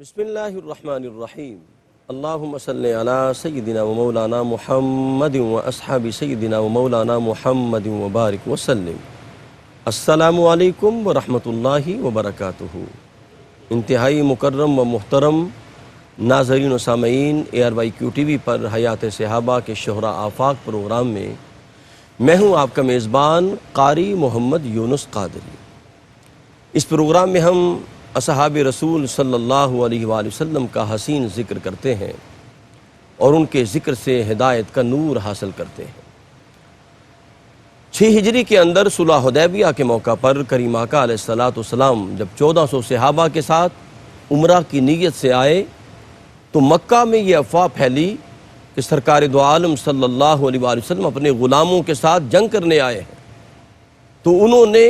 بسم اللہ الرحمن الرحیم اللہم صلی علی سیدنا و مولانا محمد و اصحاب سیدنا و مولانا محمد و بارک وسلم۔ السلام علیکم ورحمۃ اللہ وبرکاتہ۔ انتہائی مکرم و محترم ناظرین و سامعین، ARYQ-TV پر حیات صحابہ کے شہرا آفاق پروگرام میں میں ہوں آپ کا میزبان قاری محمد یونس قادری۔ اس پروگرام میں ہم اصحاب رسول صلی اللہ علیہ وآلہ وسلم کا حسین ذکر کرتے ہیں اور ان کے ذکر سے ہدایت کا نور حاصل کرتے ہیں۔ 6 ہجری کے اندر صلح حدیبیہ کے موقع پر کریم آقا علیہ السلام جب 1400 صحابہ کے ساتھ عمرہ کی نیت سے آئے تو مکہ میں یہ افواہ پھیلی کہ سرکار دو عالم صلی اللہ علیہ وآلہ وسلم اپنے غلاموں کے ساتھ جنگ کرنے آئے ہیں۔ تو انہوں نے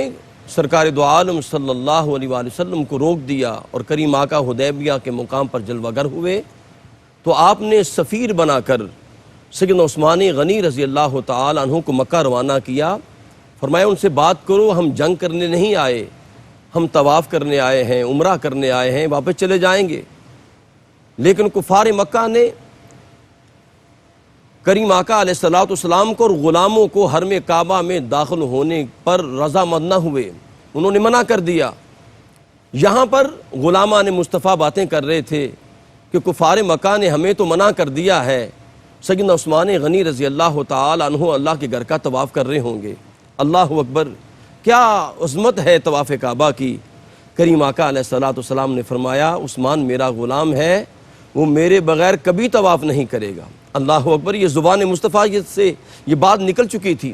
سرکار دو عالم صلی اللہ علیہ وآلہ وسلم کو روک دیا اور کریم آقا حدیبیہ کے مقام پر جلوہ گر ہوئے تو آپ نے سفیر بنا کر سیدنا عثمان غنی رضی اللہ تعالی عنہ کو مکہ روانہ کیا۔ فرمایا ان سے بات کرو، ہم جنگ کرنے نہیں آئے، ہم طواف کرنے آئے ہیں، عمرہ کرنے آئے ہیں، واپس چلے جائیں گے۔ لیکن کفار مکہ نے کریم آقا علیہ السلام کو اور غلاموں کو حرم کعبہ میں داخل ہونے پر رضامند نہ ہوئے، انہوں نے منع کر دیا۔ یہاں پر غلامان مصطفیٰ باتیں کر رہے تھے کہ کفار مکہ نے ہمیں تو منع کر دیا ہے، سیدنا عثمان غنی رضی اللہ تعالی عنہ اللہ کے گھر کا طواف کر رہے ہوں گے۔ اللہ اکبر، کیا عظمت ہے طواف کعبہ کی۔ کریم آقا علیہ السلام نے فرمایا عثمان میرا غلام ہے، وہ میرے بغیر کبھی طواف نہیں کرے گا۔ اللہ اکبر، یہ زبان مصطفیٰ سے یہ بات نکل چکی تھی۔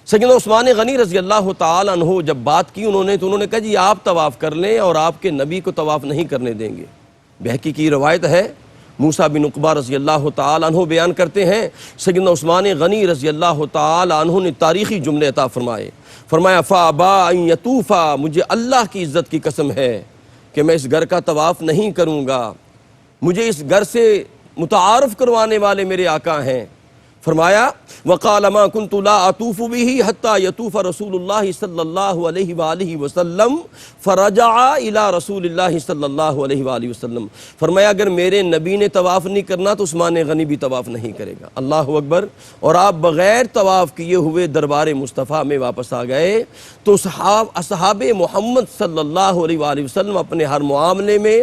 سیدنا عثمان غنی رضی اللہ تعالی عنہ جب بات کی انہوں نے کہا جی آپ طواف کر لیں اور آپ کے نبی کو طواف نہیں کرنے دیں گے۔ بہقی کی روایت ہے، موسیٰ بن عقبہ رضی اللہ تعالی عنہ بیان کرتے ہیں سیدنا عثمان غنی رضی اللہ تعالی عنہ نے تاریخی جملے عطا فرمائے۔ فرمایا فَأَبَا أَن يَطُوفَ، مجھے اللہ کی عزت کی قسم ہے کہ میں اس گھر کا طواف نہیں کروں گا، مجھے اس گھر سے متعارف کروانے والے میرے آقا ہیں۔ فرمایا وَقَالَ مَا كُنْتُ لَا أَطُوفُ بِهِ حَتَّى يَطُوفَ رَسُولُ اللَّهِ صلی اللہ علیہ وآلہ وسلم فَرَجَعَ إِلَى رَسُولِ اللَّهِ صلی اللہ علیہ وآلہ وسلم۔ فرمایا اگر میرے نبی نے طواف نہیں کرنا تو عثمان غنی بھی طواف نہیں کرے گا۔ اللہ اکبر، اور آپ بغیر طواف کیے ہوئے دربار مصطفیٰ میں واپس آ گئے تو اصحاب محمد صلی اللہ علیہ وآلہ وسلم اپنے ہر معاملے میں،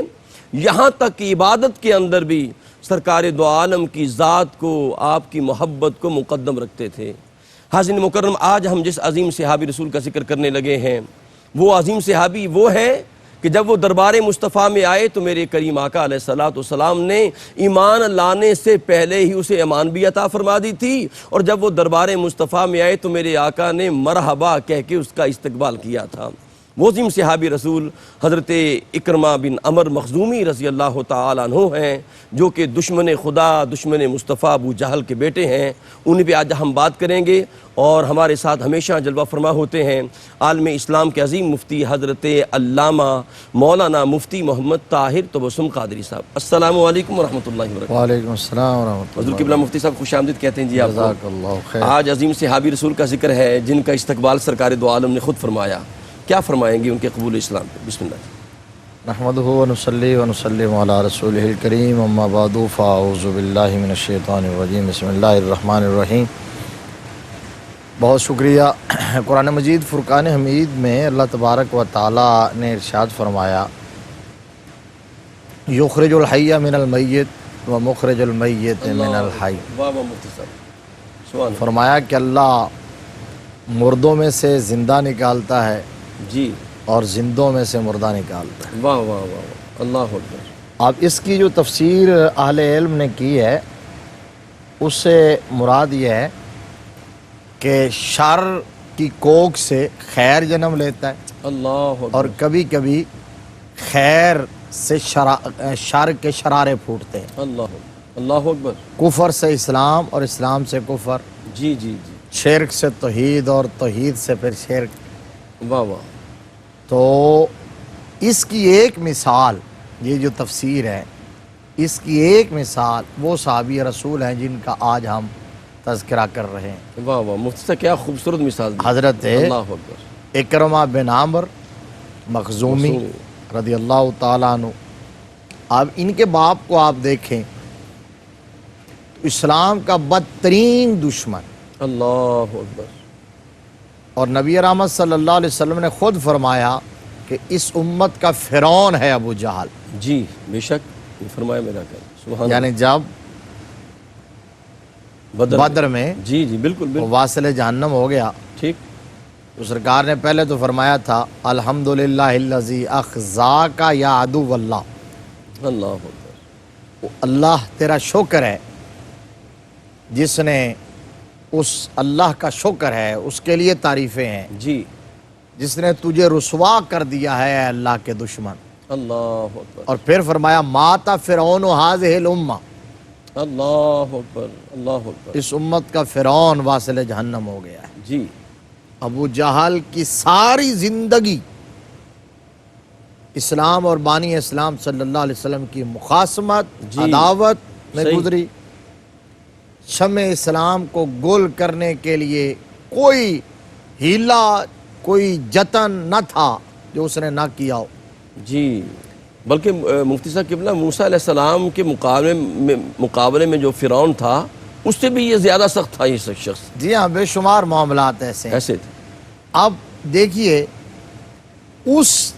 یہاں تک کہ عبادت کے اندر بھی، سرکار دو عالم کی ذات کو، آپ کی محبت کو مقدم رکھتے تھے۔ حاضرین مکرم، آج ہم جس عظیم صحابی رسول کا ذکر کرنے لگے ہیں وہ عظیم صحابی وہ ہے کہ جب وہ دربار مصطفیٰ میں آئے تو میرے کریم آقا علیہ السلام نے ایمان لانے سے پہلے ہی اسے امان بھی عطا فرما دی تھی، اور جب وہ دربار مصطفیٰ میں آئے تو میرے آقا نے مرحبا کہہ کے اس کا استقبال کیا تھا۔ وہ عظیم صحابی رسول حضرت اکرمہ بن عمر مخزومی رضی اللہ تعالی عنہ ہیں، جو کہ دشمن خدا، دشمن مصطفیٰ ابو جہل کے بیٹے ہیں۔ ان پہ آج ہم بات کریں گے، اور ہمارے ساتھ ہمیشہ جلوہ فرما ہوتے ہیں عالم اسلام کے عظیم مفتی حضرت علامہ مولانا مفتی محمد طاہر تبسم قادری صاحب۔ السلام علیکم ورحمۃ اللہ وبرکاتہ۔ وعلیکم السلام ورحمۃ اللہ۔ حضور قبلہ مفتی صاحب خوش آمدید کہتے ہیں جی آپ کو۔ جزاک اللہ خیر۔ آج عظیم صحابی رسول کا ذکر ہے جن کا استقبال سرکار دو عالم نے خود فرمایا، کیا فرمائیں گے ان کے قبول اسلام پہ؟ بسم اللہ۔ نحمدہ ونصلی ونسلم علی رسولہ الکریم، اما بعد فاعوذ باللہ من الشیطان الرجیم، بسم اللہ الرحمن الرحیم۔ بہت شکریہ۔ قرآن مجید فرقان حمید میں اللہ تبارک و تعالی نے ارشاد فرمایا یخرج الحی من المیت و مخرج المیت من الحی۔ واہ واہ مفتی صاحب، سبحان اللہ۔ فرمایا کہ اللہ مردوں میں سے زندہ نکالتا ہے جی، اور زندوں میں سے مردہ نکالتا ہے۔ واہ واہ واہ واہ، اللہ اکبر۔ اب اس کی جو تفسیر اہل علم نے کی ہے اس سے مراد یہ ہے کہ شر کی کوکھ سے خیر جنم لیتا ہے، اللہ اکبر۔ اور کبھی کبھی خیر سے شر کے شرارے پھوٹتے ہیں۔ اللہ اکبر، اللہ اکبر۔ کفر سے اسلام اور اسلام سے کفر، جی جی جی، شرک سے توحید اور توحید سے پھر شرک۔ واہ واہ۔ تو اس کی ایک مثال، یہ جو تفسیر ہے اس کی ایک مثال وہ صحابی رسول ہیں جن کا آج ہم تذکرہ کر رہے ہیں۔ واہ واہ مفتی صاحب، کیا خوبصورت مثال دی۔ حضرت اللہ اکبر۔ اکرمہ بن عامر مخزومی رضی اللہ تعالیٰ عنہ، اب ان کے باپ کو آپ دیکھیں تو اسلام کا بدترین دشمن، اللہ اکبر. اور نبی رحمت صلی اللہ علیہ وسلم نے خود فرمایا کہ اس امت کا فرعون ہے ابو جہل. جی بے شک یہ فرمایا میرا کہ سبحان یعنی جب اللہ. بدر میں جی جی بالکل وہ بالکل واصل جہنم ہو گیا ٹھیک. تو سرکار نے پہلے تو فرمایا تھا الحمدللہ الذی اخزاک یا عدو اللہ، اللہ اکبر. اللہ تیرا شکر ہے جس نے، اس اللہ کا شکر ہے، اس کے لیے تعریفیں ہیں جی جس نے تجھے رسوا کر دیا ہے اے اللہ کے دشمن. اللہ اکبر. اور پھر فرمایا ماتا فرعون هذه الامہ، اللہ اکبر. اللہ اکبر. اس امت کا فرعون واصل جہنم ہو گیا ہے. جی ابو جہل کی ساری زندگی اسلام اور بانی اسلام صلی اللہ علیہ وسلم کی مخاصمت، جی عداوت میں صحیح. گزری. شمع اسلام کو گول کرنے کے لیے کوئی ہیلا، کوئی جتن نہ تھا جو اس نے نہ کیا ہو. جی بلکہ مفتی صاحب قبلہ موسیٰ علیہ السلام کے مقابلے میں جو فرعون تھا اس سے بھی یہ زیادہ سخت تھا یہ شخص. جی ہاں، بے شمار معاملات ایسے ہیں. ایسے تھے. اب دیکھیے اس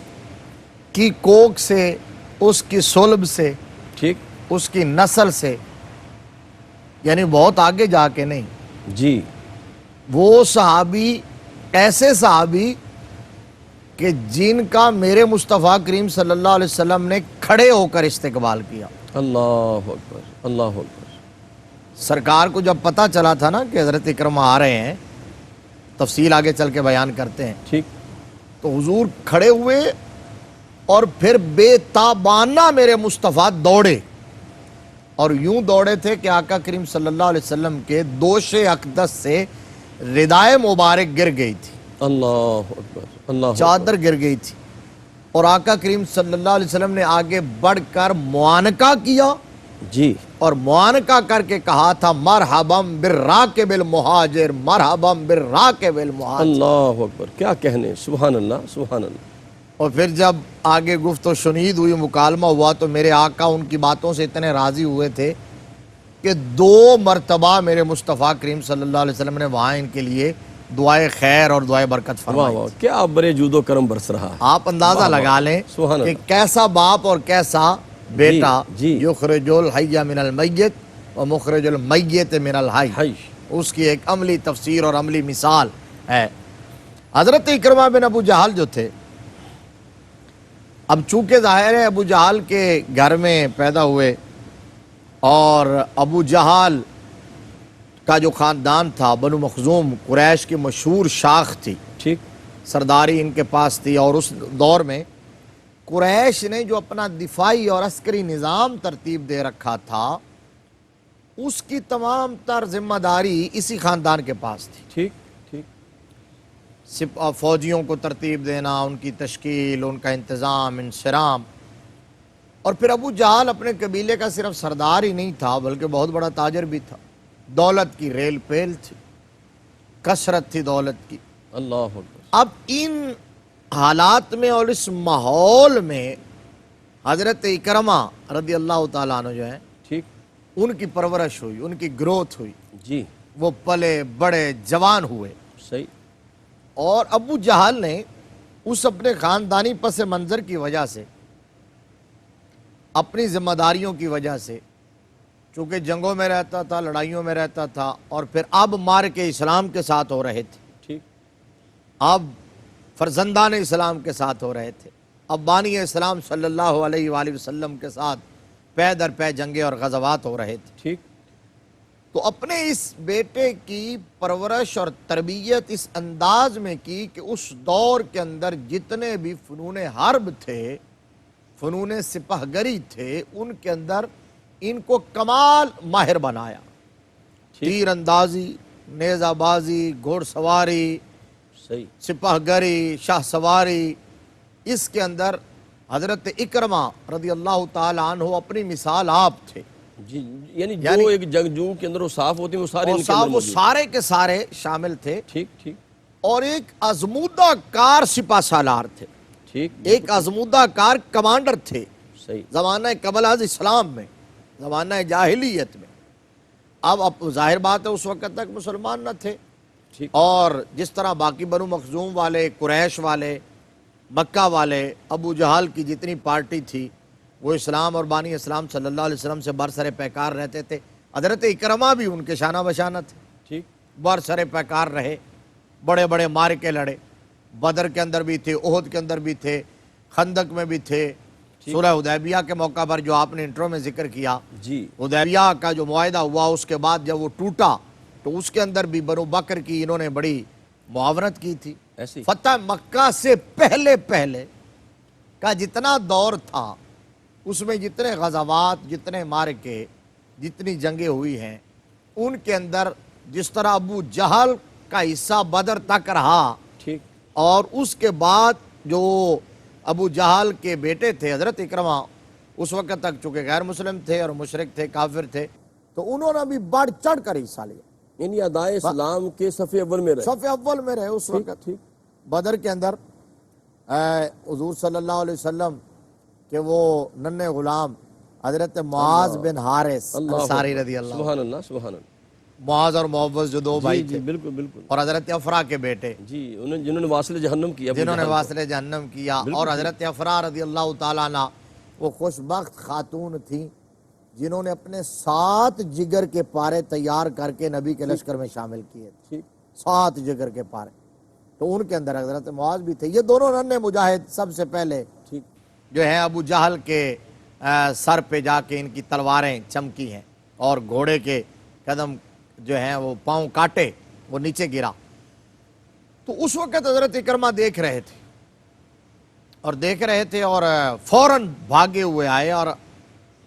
کی کوکھ سے، اس کی صلب سے، ٹھیک. اس کی نسل سے، یعنی بہت آگے جا کے نہیں، جی وہ صحابی ایسے صحابی کہ جن کا میرے مصطفیٰ کریم صلی اللہ علیہ وسلم نے کھڑے ہو کر استقبال کیا. اللہ اکبر. اللہ اکبر. سرکار کو جب پتہ چلا تھا نا کہ حضرت اکرمہ آ رہے ہیں، تفصیل آگے چل کے بیان کرتے ہیں، ٹھیک. تو حضور کھڑے ہوئے اور پھر بے تابانہ میرے مصطفیٰ دوڑے، اور یوں دوڑے تھے کہ آقا کریم صلی اللہ علیہ وسلم کے دوش اقدس سے ردائے مبارک گر گئی تھی، اللہ اکبر. اللہ اکبر. چادر گر گئی تھی، اور آقا کریم صلی اللہ علیہ وسلم نے آگے بڑھ کر معانقہ کیا، جی اور معانقہ کر کے کہا تھا مرحباً بالراکب المہاجر، مرحباً بالراکب المہاجر. اللہ اکبر. کیا کہنے. سبحان اللہ سبحان اللہ. اور پھر جب آگے گفت و شنید ہوئی، مکالمہ ہوا، تو میرے آقا ان کی باتوں سے اتنے راضی ہوئے تھے کہ 2 مرتبہ میرے مصطفیٰ کریم صلی اللہ علیہ وسلم نے وہاں ان کے لیے دعائے خیر اور دعائے برکت واہ فرمائی. واہ کیا برے جود و کرم برس رہا ہے. آپ اندازہ واہ واہ. لگا لیں سبحان کہ اللہ. کیسا باپ اور کیسا بیٹا، جی. یخرج الحی من المیت و مخرج المیت من الحی، حی. اس کی ایک عملی تفسیر اور عملی مثال ہے. حضرت اکرمہ بن ابو جہل جو تھے، اب چونکہ ظاہر ہے ابو جہل کے گھر میں پیدا ہوئے، اور ابو جہل کا جو خاندان تھا بنو مخزوم، قریش کی مشہور شاخ تھی، ٹھیک. سرداری ان کے پاس تھی، اور اس دور میں قریش نے جو اپنا دفاعی اور عسکری نظام ترتیب دے رکھا تھا، اس کی تمام تر ذمہ داری اسی خاندان کے پاس تھی. ٹھیک ٹھیک. فوجیوں کو ترتیب دینا، ان کی تشکیل، ان کا انتظام، انصرام. اور پھر ابو جہل اپنے قبیلے کا صرف سردار ہی نہیں تھا بلکہ بہت بڑا تاجر بھی تھا. دولت کی ریل پیل تھی، کثرت تھی دولت کی. اللہ اکبر. اب ان حالات میں اور اس ماحول میں حضرت اکرمہ رضی اللہ تعالیٰ عنہ جو ہیں، ٹھیک. ان کی پرورش ہوئی، ان کی گروتھ ہوئی، جی وہ پلے بڑے جوان ہوئے. صحیح. اور ابو جہل نے اس اپنے خاندانی پس منظر کی وجہ سے، اپنی ذمہ داریوں کی وجہ سے، چونکہ جنگوں میں رہتا تھا، لڑائیوں میں رہتا تھا، اور پھر اب مار کے اسلام کے ساتھ ہو رہے تھے، ٹھیک. اب فرزندان اسلام کے ساتھ ہو رہے تھے، اب بانی اسلام صلی اللہ علیہ وآلہ وسلم کے ساتھ پے در پے جنگیں اور غزوات ہو رہے تھے. ٹھیک. تو اپنے اس بیٹے کی پرورش اور تربیت اس انداز میں کی کہ اس دور کے اندر جتنے بھی فنون حرب تھے، فنون سپہ گری تھے، ان کے اندر ان کو کمال ماہر بنایا. تیر اندازی، نیزہ بازی، گھوڑ سواری، صحیح. سپہ گری، شاہ سواری، اس کے اندر حضرت اکرمہ رضی اللہ تعالی عنہ اپنی مثال آپ تھے. جی یعنی جو ایک جنگجو کے اندر وہ صاف ہوتے ہیں وہ سارے ان کے اندر وہ موجود ہیں. سارے کے سارے شامل تھے، ٹھیک ٹھیک. اور ایک ازمودہ کار سپہ سالار تھے، ٹھیک. ایک ازمودہ کار کمانڈر تھے. صحیح زمانہ قبل از اسلام میں، زمانہ جاہلیت میں۔ اب ظاہر بات ہے اس وقت تک مسلمان نہ تھے، ٹھیک اور جس طرح باقی بنو مخزوم والے، قریش والے، مکہ والے، ابو جہل کی جتنی پارٹی تھی وہ اسلام اور بانی اسلام صلی اللہ علیہ وسلم سے برسر پیکار رہتے تھے۔ حضرت اکرمہ بھی ان کے شانہ بشانہ تھے، ٹھیک برسر پیکار رہے، بڑے بڑے معرکے لڑے، بدر کے اندر بھی تھے، احد کے اندر بھی تھے، خندق میں بھی تھے، صلح حدیبیہ کے موقع پر جو آپ نے انٹرو میں ذکر کیا، جی حدیبیہ کا جو معاہدہ ہوا اس کے بعد جب وہ ٹوٹا تو اس کے اندر بھی بنو بکر کی انہوں نے بڑی معاونت کی تھی۔ ایسی فتح مکہ سے پہلے کا جتنا دور تھا اس میں جتنے غزوات، جتنے معرکے، جتنی جنگیں ہوئی ہیں، ان کے اندر جس طرح ابو جہل کا حصہ بدر تک رہا، ٹھیک اور اس کے بعد جو ابو جہل کے بیٹے تھے حضرت اکرمہ، اس وقت تک چونکہ غیر مسلم تھے اور مشرک تھے، کافر تھے، تو انہوں نے بھی بڑھ چڑھ کر حصہ لیا، یعنی ادائے اسلام کے صف اول میں رہے۔ صف اول میں رہے اس وقت۔ ٹھیک بدر کے اندر حضور صلی اللہ علیہ وسلم کہ وہ ننھے غلام حضرت معاذ بن حارث انصاری رضی اللہ عنہ، سبحان اللہ سبحان اللہ، معاذ اور معوذ جو دو بھائی جی تھے، بالکل بالکل، اور حضرت افرا کے بیٹے جی جنہوں نے واصل جہنم کیا، جنہوں نے واصل جہنم کیا، اور حضرت افرا رضی اللہ تعالیٰ عنہ وہ خوش بخت خاتون تھیں جنہوں نے اپنے 7 جگر کے پارے تیار کر کے نبی کے لشکر میں شامل کیے تھے، ٹھیک 7 جگر کے پارے، تو ان کے اندر حضرت معاذ بھی تھے۔ یہ دونوں ننھے مجاہد سب سے پہلے ٹھیک جو ہے ابو جہل کے سر پہ جا کے ان کی تلواریں چمکی ہیں، اور گھوڑے کے قدم جو ہیں وہ پاؤں کاٹے، وہ نیچے گرا۔ تو اس وقت حضرت اکرمہ دیکھ رہے تھے اور فوراً بھاگے ہوئے آئے، اور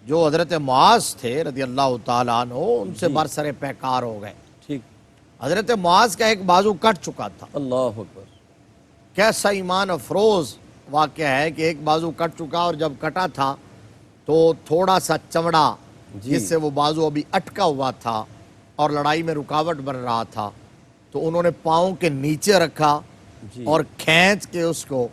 جو حضرت معاذ تھے رضی اللہ تعالیٰ عنہ ان سے برسر پیکار ہو گئے۔ ٹھیک حضرت معاذ کا ایک بازو کٹ چکا تھا۔ اللہ اکبر، کیسا ایمان افروز واقعہ ہے کہ ایک بازو کٹ چکا، اور جب کٹا تھا تو تھوڑا سا چمڑا جس سے وہ بازو ابھی اٹکا ہوا تھا اور لڑائی میں رکاوٹ بن رہا تھا، تو انہوں نے پاؤں کے نیچے رکھا جی اور کھینچ کے اس کو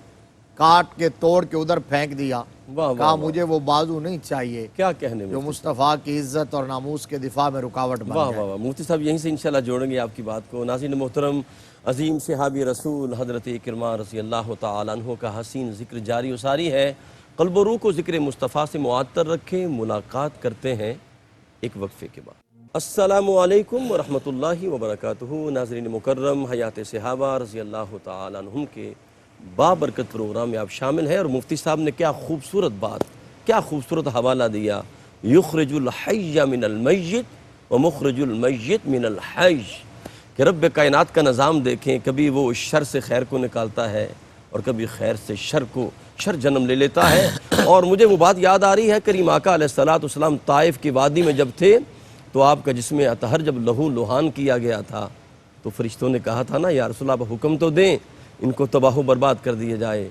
کاٹ کے توڑ کے ادھر پھینک دیا، واہ کہا واہ، مجھے وہ بازو نہیں چاہیے کیا کہنے میں، جو مصطفیٰ کی عزت اور ناموس کے دفاع میں رکاوٹ بن واہ جائے۔ واہ واہ، مفتی صاحب یہیں سے انشاءاللہ جوڑیں گے آپ کی بات کو۔ ناظرین محترم، عظیم صحابی رسول حضرت اکرمہ رضی اللہ تعالیٰ عنہ کا حسین ذکر جاری و ساری ہے۔ قلب و روح کو ذکر مصطفیٰ سے معطر رکھیں، ملاقات کرتے ہیں ایک وقفے کے بعد۔ السلام علیکم ورحمۃ اللہ وبرکاتہ۔ ناظرین مکرم، حیات صحابہ رضی اللہ تعالیٰ عنہم کے بابرکت پروگرام میں آپ شامل ہیں، اور مفتی صاحب نے کیا خوبصورت بات، کیا خوبصورت حوالہ دیا، یخرج الحی من المیت ومخرج المیت من الحی، کہ رب کائنات کا نظام دیکھیں، کبھی وہ شر سے خیر کو نکالتا ہے اور کبھی خیر سے شر جنم لے لیتا ہے۔ اور مجھے وہ بات یاد آ رہی ہے، کریم آقا علیہ السلام طائف کی وادی میں جب تھے تو آپ کا جسم اطہر جب لہو لہان کیا گیا تھا تو فرشتوں نے کہا تھا نا یا رسول اللہ حکم تو دیں ان کو تباہ و برباد کر دیا جائے،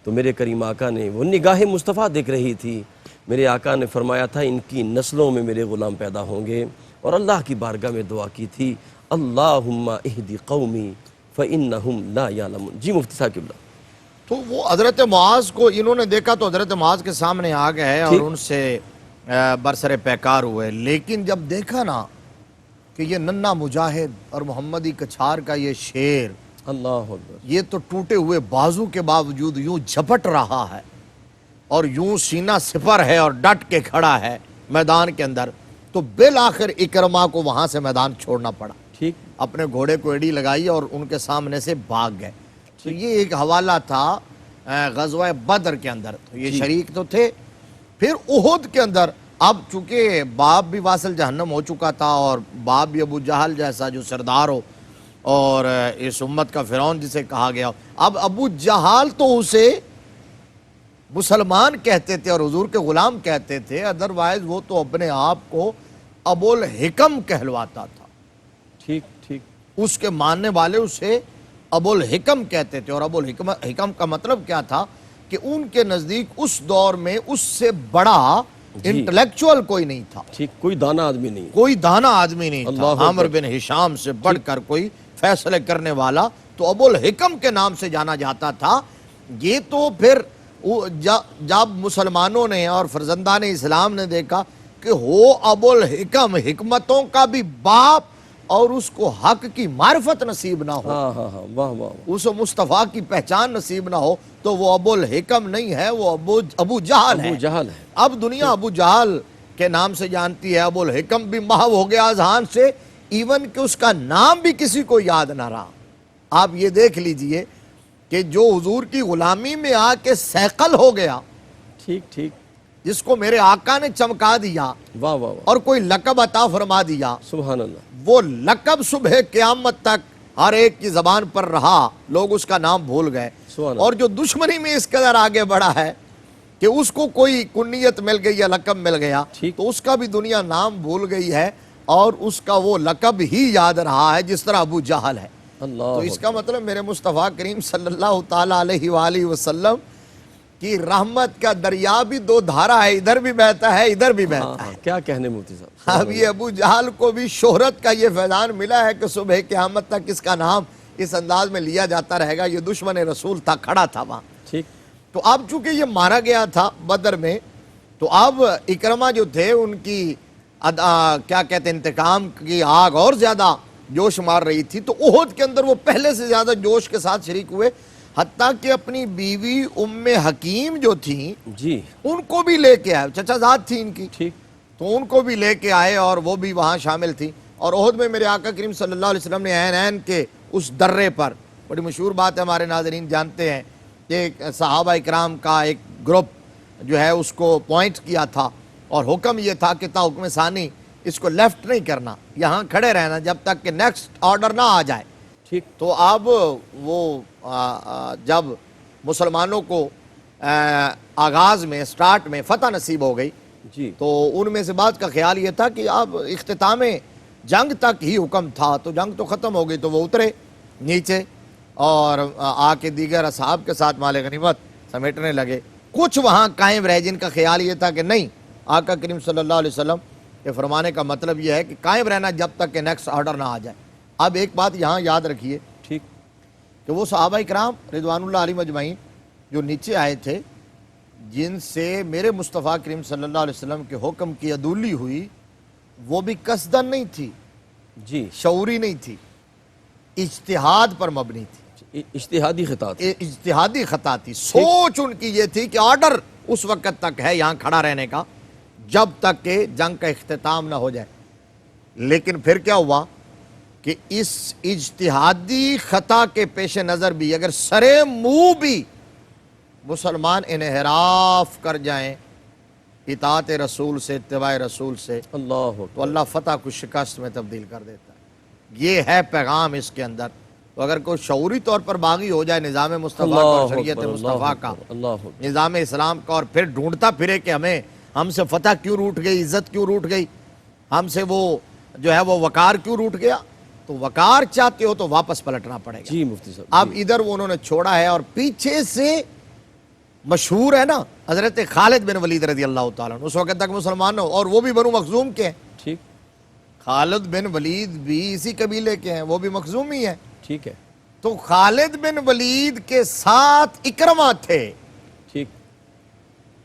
تو میرے کریم آقا نے وہ نگاہ مصطفیٰ دیکھ رہی تھی، میرے آقا نے فرمایا تھا ان کی نسلوں میں میرے غلام پیدا ہوں گے، اور اللہ کی بارگاہ میں دعا کی تھی، اللہم اہدی قومی فإنہم لا یعلمون۔ جی مفتی صاحب قبلہ۔ تو وہ حضرت معاذ کو انہوں نے دیکھا تو حضرت معاذ کے سامنے آ گئے اور ان سے برسر پیکار ہوئے، لیکن جب دیکھا نا کہ یہ ننھا مجاہد اور محمدی کچھار کا یہ شیر، اللہ اکبر، یہ تو ٹوٹے ہوئے بازو کے باوجود یوں جھپٹ رہا ہے اور یوں سینہ سپر ہے اور ڈٹ کے کھڑا ہے میدان کے اندر، تو بالآخر اکرمہ کو وہاں سے میدان چھوڑنا پڑا، ٹھیک اپنے گھوڑے کو ایڑی لگائی اور ان کے سامنے سے بھاگ گئے۔ تو یہ ایک حوالہ تھا غزوہ بدر کے اندر، تو یہ شریک تو تھے۔ پھر احد کے اندر اب چونکہ باپ بھی واصل جہنم ہو چکا تھا، اور باپ بھی ابو جہل جیسا جو سردار ہو اور اس امت کا فرعون جسے کہا گیا، اب ابو جہل تو اسے مسلمان کہتے تھے اور حضور کے غلام کہتے تھے، ادروائز وہ تو اپنے آپ کو ابو الحکم کہلواتا تھا، ٹھیک ٹھیک، اس کے ماننے والے اسے ابو الحکم کہتے تھے، اور ابو الحکم کا مطلب کیا تھا کہ ان کے نزدیک اس دور میں اس سے بڑا انٹلیکچوئل کوئی نہیں تھا، ٹھیک، کوئی دانا آدمی نہیں، کوئی دانا آدمی نہیں تھا، اللہ عامر بن ہشام سے بڑھ کر کوئی فیصلے کرنے والا، تو ابو الحکم کے نام سے جانا جاتا تھا۔ یہ تو پھر جب مسلمانوں نے اور فرزندان اسلام نے دیکھا کہ ہو ابو الحکم، حکمتوں کا بھی باپ، اور اس کو حق کی معرفت نصیب نہ ہو، ہاں ہاں ہاں، واہ واہ واہ، اس مصطفیٰ کی پہچان نصیب نہ ہو، تو وہ ابو الحکم نہیں ہے، وہ ابو جہل ہے۔ ابو جہل ہے۔ اب دنیا ابو جہل کے نام سے جانتی ہے، ابو الحکم بھی محو ہو گیا اذہان سے، ایون کہ اس کا نام بھی کسی کو یاد نہ رہا۔ آپ یہ دیکھ لیجئے کہ جو حضور کی غلامی میں آ کے سیقل ہو گیا، ٹھیک ٹھیک، جس کو میرے آقا نے چمکا دیا واہ واہ واہ، اور کوئی لقب عطا فرما دیا، سبحان اللہ، وہ لقب صبح قیامت تک ہر ایک کی زبان پر رہا، لوگ اس کا نام بھول گئے۔ سبحان اللہ، اور جو دشمنی میں اس قدر آگے بڑھا ہے کہ اس کو کوئی کنیت مل گئی یا لقب مل گیا، ٹھیک، تو اس کا بھی دنیا نام بھول گئی ہے، اور اس کا وہ لقب ہی یاد رہا ہے جس طرح ابو جہل ہے۔ اللہ، تو اس کا مطلب میرے مصطفیٰ کریم صلی اللہ تعالیٰ علیہ وآلہ وسلم کی رحمت کا دریا بھی دو دھارا ہے، ادھر بھی بہتا ہے، ادھر بھی بہتا ہے۔ کیا کہنے مفتی صاحب، اب یہ ابو جہل کو بھی شہرت کا یہ فیضان ملا ہے کہ صبح قیامت تک اس کا نام اس انداز میں لیا جاتا رہے گا، یہ دشمن رسول تھا، کھڑا تھا وہاں۔ ٹھیک، تو اب چونکہ یہ مارا گیا تھا بدر میں، تو اب اکرمہ جو تھے ان کی کیا کہتے ہیں، انتقام کی آگ اور زیادہ جوش مار رہی تھی، تو احد کے اندر وہ پہلے سے زیادہ جوش کے ساتھ شریک ہوئے، حتیٰ کہ اپنی بیوی ام حکیم جو تھیں جی، ان کو بھی لے کے آئے، چچا زاد تھی ان کی، ٹھیک، تو ان کو بھی لے کے آئے اور وہ بھی وہاں شامل تھی۔ اور احد میں میرے آقا کریم صلی اللہ علیہ وسلم نے عین عین کے اس درے پر، بڑی مشہور بات ہے، ہمارے ناظرین جانتے ہیں، کہ صحابہ اکرام کا ایک گروپ جو ہے اس کو پوائنٹ کیا تھا، اور حکم یہ تھا کہ تا حکم ثانی اس کو لیفٹ نہیں کرنا، یہاں کھڑے رہنا جب تک کہ نیکسٹ آرڈر نہ آ جائے۔ ٹھیک، تو اب وہ جب مسلمانوں کو آغاز میں، سٹارٹ میں فتح نصیب ہو گئی، جی، تو ان میں سے بعض کا خیال یہ تھا کہ اب اختتام جنگ تک ہی حکم تھا، تو جنگ تو ختم ہو گئی، تو وہ اترے نیچے اور آ کے دیگر اصحاب کے ساتھ مال غنیمت سمیٹنے لگے۔ کچھ وہاں قائم رہے جن کا خیال یہ تھا کہ نہیں، آقا کریم صلی اللہ علیہ وسلم کے فرمانے کا مطلب یہ ہے کہ قائم رہنا جب تک کہ نیکسٹ آرڈر نہ آ جائے۔ اب ایک بات یہاں یاد رکھیے ٹھیک، کہ وہ صحابہ اکرام رضوان اللہ علیہ مجمعین جو نیچے آئے تھے، جن سے میرے مصطفیٰ کریم صلی اللہ علیہ وسلم کے حکم کی عدولی ہوئی، وہ بھی قصدن نہیں تھی، جی، شعوری نہیں تھی، اجتہاد پر مبنی تھی، اجتہادی خطا تھا، اجتہادی خطا تھی۔ سوچ ان کی یہ تھی کہ آرڈر اس وقت تک ہے یہاں کھڑا رہنے کا جب تک کہ جنگ کا اختتام نہ ہو جائے۔ لیکن پھر کیا ہوا کہ اس اجتہادی خطا کے پیش نظر بھی اگر سرے منہ بھی مسلمان انحراف کر جائیں اطاعت رسول سے، اتباع رسول سے، اللہ تو اکبر، اللہ فتح کو شکست میں تبدیل کر دیتا ہے۔ یہ ہے پیغام اس کے اندر۔ تو اگر کوئی شعوری طور پر باغی ہو جائے نظام مصطفیٰ کا اور اللہ شریعت اکبر، مصطفیٰ کا، اللہ اکبر، نظام اسلام کا، اور پھر ڈھونڈتا پھرے کہ ہم سے فتح کیوں روٹ گئی، عزت کیوں روٹ گئی، ہم سے وہ جو ہے وہ وقار کیوں روٹ گیا، تو وقار چاہتے ہو تو واپس پلٹنا پڑے گا۔ جی مفتی صاحب، اب ادھر وہ انہوں نے چھوڑا ہے، اور پیچھے سے مشہور ہے نا حضرت خالد بن ولید رضی اللہ تعالیٰ عنہ، اس وقت تک مسلمان ہو، اور وہ بھی بنو مخزوم کے ہیں۔ ٹھیک، خالد بن ولید بھی اسی قبیلے کے ہیں، وہ بھی مخزومی ہیں۔ ٹھیک ہے، تو خالد بن ولید کے ساتھ اکرمہ تھے، ٹھیک،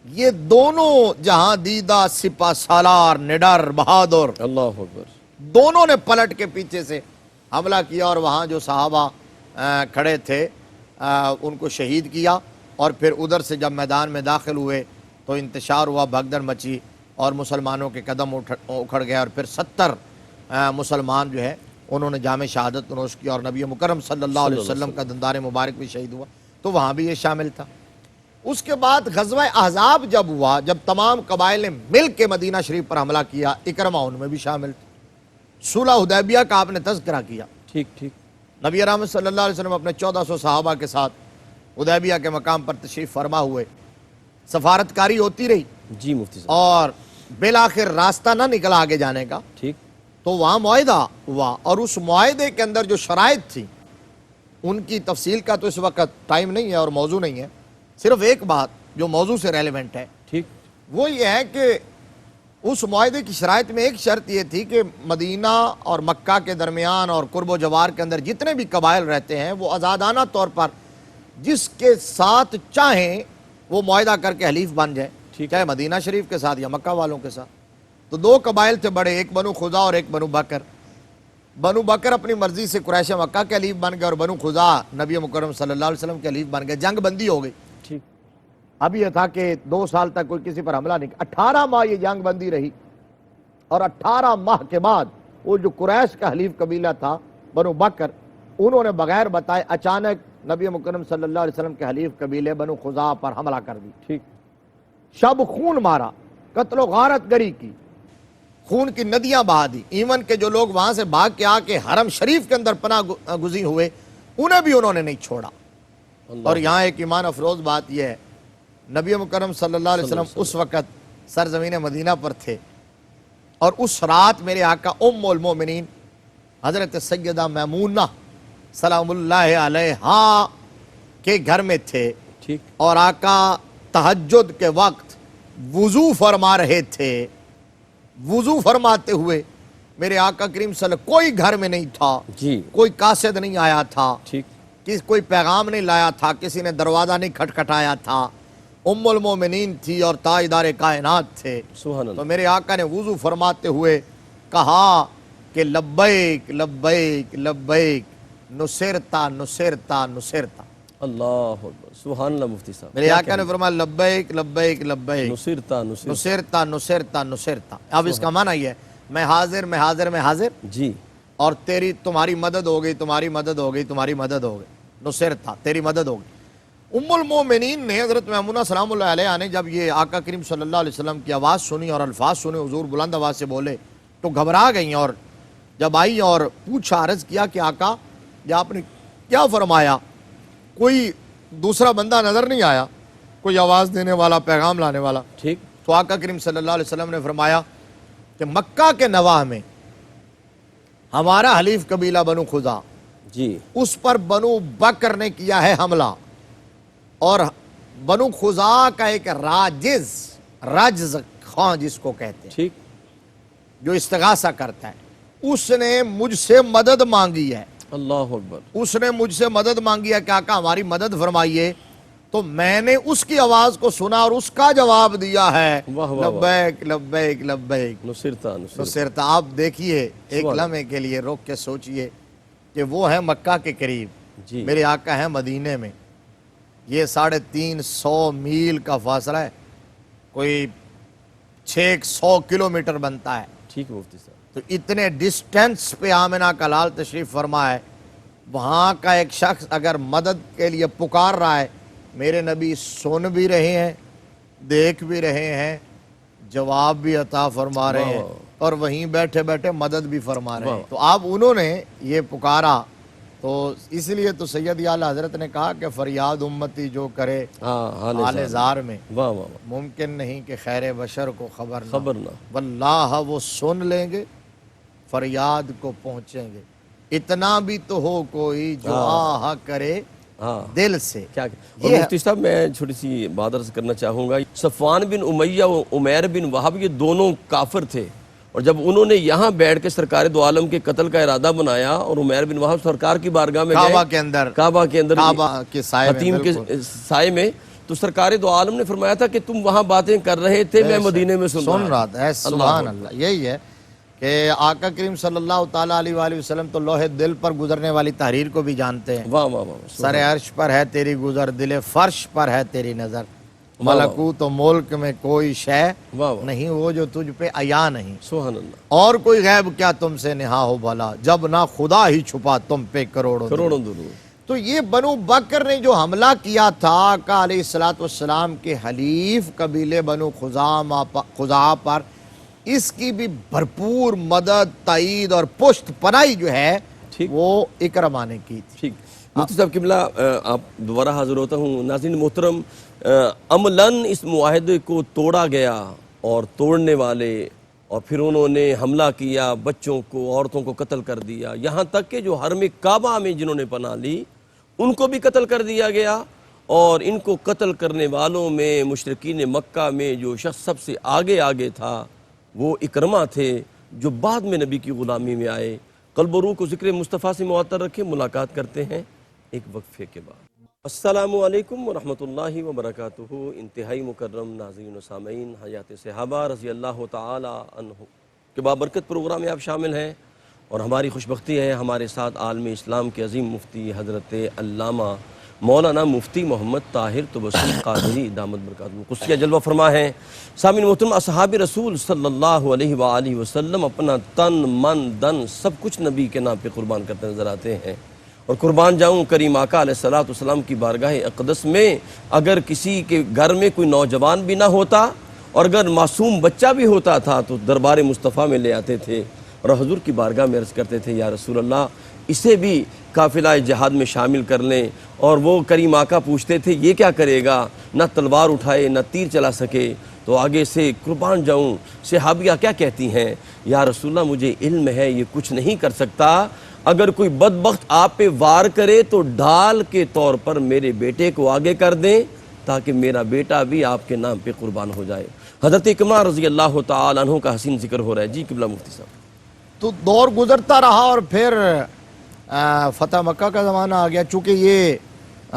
یہ دونوں جہاں دیدہ سپہ سالار، نڈر، بہادر، اللہ اکبر، دونوں نے پلٹ کے پیچھے سے حملہ کیا، اور وہاں جو صحابہ کھڑے تھے ان کو شہید کیا، اور پھر ادھر سے جب میدان میں داخل ہوئے تو انتشار ہوا، بھگدڑ مچی، اور مسلمانوں کے قدم اکھڑ گئے، اور پھر 70 مسلمان جو ہے انہوں نے جام شہادت نوش کیا، اور نبی مکرم صلی اللہ علیہ وسلم کا دندار مبارک بھی شہید ہوا، تو وہاں بھی یہ شامل تھا۔ اس کے بعد غزوہ احزاب جب ہوا، جب تمام قبائل نے مل کے مدینہ شریف پر حملہ کیا، اکرمہ ان میں بھی شامل تھے۔ صلح حدیبیہ کا آپ نے تذکرہ کیا، ٹھیک، ٹھیک، نبی رحمت صلی اللہ علیہ وسلم اپنے 1400 صحابہ کے ساتھ حدیبیہ کے مقام پر تشریف فرما ہوئے، سفارتکاری ہوتی رہی، جی مفتی صاحب، اور بالآخر راستہ نہ نکلا آگے جانے کا، ٹھیک، تو وہاں معاہدہ ہوا، اور اس معاہدے کے اندر جو شرائط تھی ان کی تفصیل کا تو اس وقت ٹائم نہیں ہے اور موضوع نہیں ہے، صرف ایک بات جو موضوع سے ریلیونٹ ہے ٹھیک، وہ یہ ہے کہ اس معاہدے کی شرائط میں ایک شرط یہ تھی کہ مدینہ اور مکہ کے درمیان اور قرب و جوار کے اندر جتنے بھی قبائل رہتے ہیں وہ آزادانہ طور پر جس کے ساتھ چاہیں وہ معاہدہ کر کے حلیف بن جائے، چاہے مدینہ شریف کے ساتھ یا مکہ والوں کے ساتھ۔ تو دو قبائل تھے بڑے، ایک بنو خزا اور ایک بنو بکر۔ بنو بکر اپنی مرضی سے قریش مکہ کے حلیف بن گئے اور بنو خزا نبی مکرم صلی اللہ علیہ وسلم کے حلیف بن گئے۔ جنگ بندی ہو گئی۔ ٹھیک۔ اب یہ تھا کہ 2 سال تک کوئی کسی پر حملہ نہیں، 18 ماہ یہ جنگ بندی رہی، اور 18 ماہ کے بعد وہ جو قریش کا حلیف قبیلہ تھا بنو بکر، انہوں نے بغیر بتائے اچانک نبی مکرم صلی اللہ علیہ وسلم کے حلیف قبیلے بنو خزا پر حملہ کر دی۔ ٹھیک۔ شب خون مارا، قتل و غارت گری کی، خون کی ندیاں بہا دی۔ ایون کہ جو لوگ وہاں سے بھاگ کے آ کے حرم شریف کے اندر پناہ گزین ہوئے، انہیں بھی انہوں نے نہیں چھوڑا۔ اور یہاں ایک ایمان افروز بات یہ ہے، نبی مکرم صلی اللہ علیہ وسلم اس وقت سرزمین مدینہ پر تھے، اور اس رات میرے آقا ام المومنین حضرت سیدہ میمونہ سلام اللہ علیہا کے گھر میں تھے، ٹھیک۔ اور آقا تہجد کے وقت وضو فرما رہے تھے۔ وضو فرماتے ہوئے میرے آقا کریم صلی اللہ علیہ وسلم کوئی گھر میں نہیں تھا، جی۔ کوئی قاصد نہیں آیا تھا، ٹھیک۔ کوئی پیغام نہیں لایا تھا، کسی نے دروازہ نہیں کھٹکھٹایا تھا۔ ام المومنین تھی اور تاجدار کائنات تھے۔ سبحان اللہ۔ تو میرے آقا نے وضو فرماتے ہوئے کہا کہ لبیک لبیک لبیک نصرتا نصرتا نصرتا۔ اللہ اکبر، سبحان اللہ مفتی صاحب۔ میرے آقا نے فرمایا لبیک لبیک لبیک نصرتا نصرتا۔ نصرتا نصرتا نصرتا۔ اب اس کا معنی یہ ہے میں حاضر میں حاضر میں حاضر، جی۔ اور تمہاری مدد ہو گئی، تمہاری مدد ہو گئی، تمہاری مدد ہو گئی، نصرتا، تیری مدد ہو گئی۔ ام المومنین نے حضرت میمونہ سلام اللہ علیہا نے جب یہ آقا کریم صلی اللہ علیہ وسلم کی آواز سنی اور الفاظ سنے، حضور بلند آواز سے بولے، تو گھبرا گئیں، اور جب آئی اور پوچھا، عرض کیا کہ آقا یہ آپ نے کیا فرمایا؟ کوئی دوسرا بندہ نظر نہیں آیا، کوئی آواز دینے والا، پیغام لانے والا۔ ٹھیک۔ تو آقا کریم صلی اللہ علیہ وسلم نے فرمایا کہ مکہ کے نواح میں ہمارا حلیف قبیلہ بنو خزا، جی۔ اس پر بنو بکر نے کیا ہے حملہ، اور بنو خزا کا ایک راجز خان جس کو کہتے ہیں، ٹھیک۔ جو استغاثہ کرتا ہے، اس نے مجھ سے مدد مانگی ہے۔ اللہ اکبر۔ اس نے مجھ سے مدد مانگی ہے کہ آقا ہماری مدد فرمائیے۔ تو میں نے اس کی آواز کو سنا اور اس کا جواب دیا ہے واہ واہ واہ۔ لبیک لبیک لبیک نصرتا نصرتا۔ نصرتا۔ آپ دیکھیے، ایک لمحے کے لیے روک کے سوچئے کہ وہ ہے مکہ کے قریب، جی۔ میرے آقا ہیں مدینے میں، یہ 350 میل کا فاصلہ ہے، کوئی 600 کلومیٹر بنتا ہے۔ ٹھیک مفتی صاحب۔ تو اتنے ڈسٹینس پہ آمنہ کا لال تشریف فرما ہے، وہاں کا ایک شخص اگر مدد کے لیے پکار رہا ہے، میرے نبی سن بھی رہے ہیں، دیکھ بھی رہے ہیں، جواب بھی عطا فرما رہے ہیں، اور وہیں بیٹھے بیٹھے مدد بھی فرما رہے ہیں۔ تو اب انہوں نے یہ پکارا، تو اس لیے تو سید اعلیٰ حضرت نے کہا کہ فریاد امتی جو کرے حال زار میں، واہ واہ، ممکن نہیں کہ خیر بشر کو خبر نہ، واللہ وہ سن لیں گے، فریاد کو پہنچیں گے۔ اتنا بھی تو ہو کوئی جو آہ کرے دل سے۔ کیا اور مفتی صاحب میں چھوٹی سی بات عرض کرنا چاہوں گا، صفوان بن امیہ و عمیر بن وہب یہ دونوں کافر تھے، اور جب انہوں نے یہاں بیٹھ کے سرکار دو عالم کے قتل کا ارادہ بنایا، اور عمیر بن وہب سرکار کی بارگاہ میں کعبہ کے اندر کعبہ کے سائے حتیم کے سائے میں، تو سرکار دو عالم نے فرمایا تھا کہ تم وہاں باتیں کر رہے تھے، میں مدینے میں سن رہا تھا۔ سبحان اللہ۔ یہی ہے کہ آقا کریم صلی اللہ تعالیٰ علیہ وآلہ وسلم تو لوح دل پر گزرنے والی تحریر کو بھی جانتے ہیں۔ واہ واہ واہ۔ سر عرش پر ہے تیری گزر، دل فرش پر ہے تیری نظر، ملکوت و ملک میں کوئی شے نہیں وہ جو تجھ پہ عیا نہیں، سبحان اللہ۔ اور کوئی غیب کیا تم سے نہا ہو بھلا، جب نہ خدا ہی چھپا تم پہ کروڑوں درود۔ تو یہ بنو بکر نے جو حملہ کیا تھا آقا علیہ السلام کے حلیف قبیلے بنو خزاعہ پر، اس کی بھی بھرپور مدد، تائید اور پشت پناہی جو ہے وہ اکرمہ نے کی تھی۔ ٹھیک۔ مفتی صاحب قبلہ آپ دوبارہ حاضر ہوتا ہوں۔ ناظرین محترم، عملاً اس معاہدے کو توڑا گیا، اور توڑنے والے اور پھر انہوں نے حملہ کیا، بچوں کو، عورتوں کو قتل کر دیا، یہاں تک کہ جو حرم کعبہ میں جنہوں نے پناہ لی ان کو بھی قتل کر دیا گیا، اور ان کو قتل کرنے والوں میں مشرکین مکہ میں جو شخص سب سے آگے تھا وہ اکرمہ تھے، جو بعد میں نبی کی غلامی میں آئے۔ قلب و روح کو ذکر مصطفیٰ سے معطر رکھیں، ملاقات کرتے ہیں ایک وقفے کے بعد۔ السلام علیکم ورحمۃ اللہ وبرکاتہ۔ انتہائی مکرم ناظرین و سامعین، حیات صحابہ رضی اللہ تعالی عنہ کے بابرکت پروگرام میں آپ شامل ہیں، اور ہماری خوش بختی ہے ہمارے ساتھ عالم اسلام کے عظیم مفتی حضرت علامہ مولانا مفتی محمد طاہر طبسی قادری دامت برکاتہ قدسیہ جلوہ فرما ہے۔ سامعین محترم، اصحاب رسول صلی اللہ علیہ وآلہ وسلم اپنا تن من دن سب کچھ نبی کے نام پہ قربان کرتے نظر آتے ہیں، اور قربان جاؤں کریم آقا علیہ السلام کی بارگاہ اقدس میں اگر کسی کے گھر میں کوئی نوجوان بھی نہ ہوتا اور اگر معصوم بچہ بھی ہوتا تھا تو دربار مصطفیٰ میں لے آتے تھے اور حضور کی بارگاہ میں عرض کرتے تھے، یا رسول اللہ اسے بھی قافلہ جہاد میں شامل کر لیں۔ اور وہ کریم آقا پوچھتے تھے یہ کیا کرے گا، نہ تلوار اٹھائے نہ تیر چلا سکے، تو آگے سے قربان جاؤں صحابیہ کیا کہتی ہیں، یا رسول اللہ مجھے علم ہے یہ کچھ نہیں کر سکتا، اگر کوئی بدبخت آپ پہ وار کرے تو ڈھال کے طور پر میرے بیٹے کو آگے کر دیں تاکہ میرا بیٹا بھی آپ کے نام پہ قربان ہو جائے۔ حضرت اکرمہ رضی اللہ تعالی عنہ کا حسین ذکر ہو رہا ہے۔ جی قبلہ مفتی صاحب۔ تو دور گزرتا رہا اور پھر فتح مکہ کا زمانہ آ گیا، چونکہ یہ